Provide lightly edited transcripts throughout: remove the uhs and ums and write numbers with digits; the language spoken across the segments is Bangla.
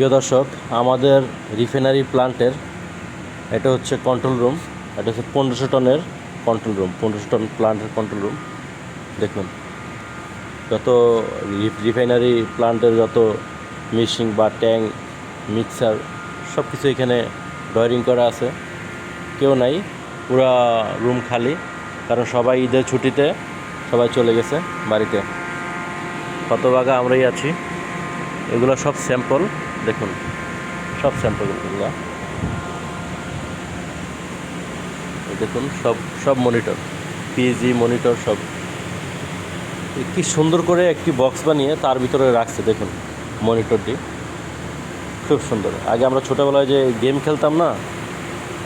প্রিয় দর্শক, আমাদের রিফাইনারি প্লান্টের এটা হচ্ছে কন্ট্রোল রুম। এটা হচ্ছে 1500 টনের কন্ট্রোল রুম, 1500 টন প্লান্টের কন্ট্রোল রুম। দেখুন, যত রিফাইনারি প্লান্টের যত মেশিন বা ট্যাঙ্ক, মিক্সার সব কিছু এখানে ড্রয়িং করা আছে। কেউ নাই, পুরা রুম খালি, কারণ সবাই ঈদের ছুটিতে সবাই চলে গেছে বাড়িতে। হতভাগা আমরাই আছি। এগুলো সব স্যাম্পল, দেখুন সব স্যাম্পল এগুলো দেখুন, সব মনিটর, পিএইচডি মনিটর সব। কি সুন্দর করে একটি বক্স বানিয়ে তার ভিতরে রাখছে, দেখুন মনিটরটি খুব সুন্দর। আগে আমরা ছোটোবেলায় যে গেম খেলতাম না,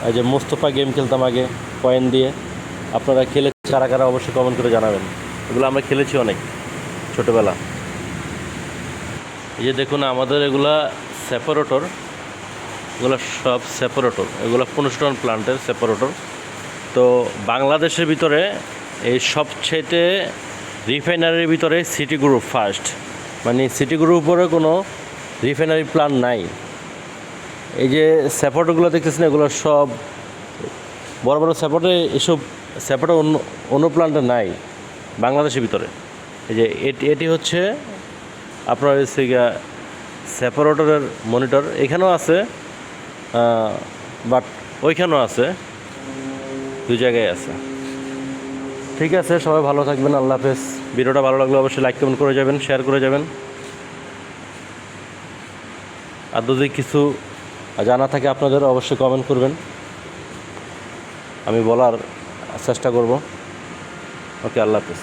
এই যে মোস্তফা গেম খেলতাম আগে কয়েন দিয়ে, আপনারা খেলেছেন কারা কারা অবশ্যই কমেন্ট করে জানাবেন। এগুলো আমরা খেলেছি অনেক ছোটোবেলা। এই যে দেখুন আমাদের এগুলা সেপারেটর, এগুলো সব সেপারেটর, এগুলো 1500 টন প্লান্টের সেপারেটর। তো বাংলাদেশের ভিতরে এই সবচেয়ে রিফাইনারির ভিতরে সিটি গ্রুপ ফার্স্ট, মানে সিটি গ্রুপের কোনো রিফাইনারি প্ল্যান্ট নাই। এই যে সেপারেটরগুলো দেখতেছেন, এগুলো সব বড় বড় সেপারেটর, এসব সেপারেটর অন্য প্ল্যান্টে নাই বাংলাদেশের ভিতরে। এই যে এটি হচ্ছে আপনার হচ্ছে সেপারেটরের মনিটর, এখানেও আছে বাট ওইখানেও আছে, দুই জায়গায় আছে। ঠিক আছে, সবাই ভালো থাকবেন, আল্লাহ হাফেজ। ভিডিওটা ভালো লাগলে অবশ্যই লাইক কমেন্ট করে যাবেন, শেয়ার করে যাবেন। আর যদি কিছু জানা থাকে আপনাদের অবশ্যই কমেন্ট করবেন, আমি বলার চেষ্টা করব। ওকে, আল্লাহ হাফেজ।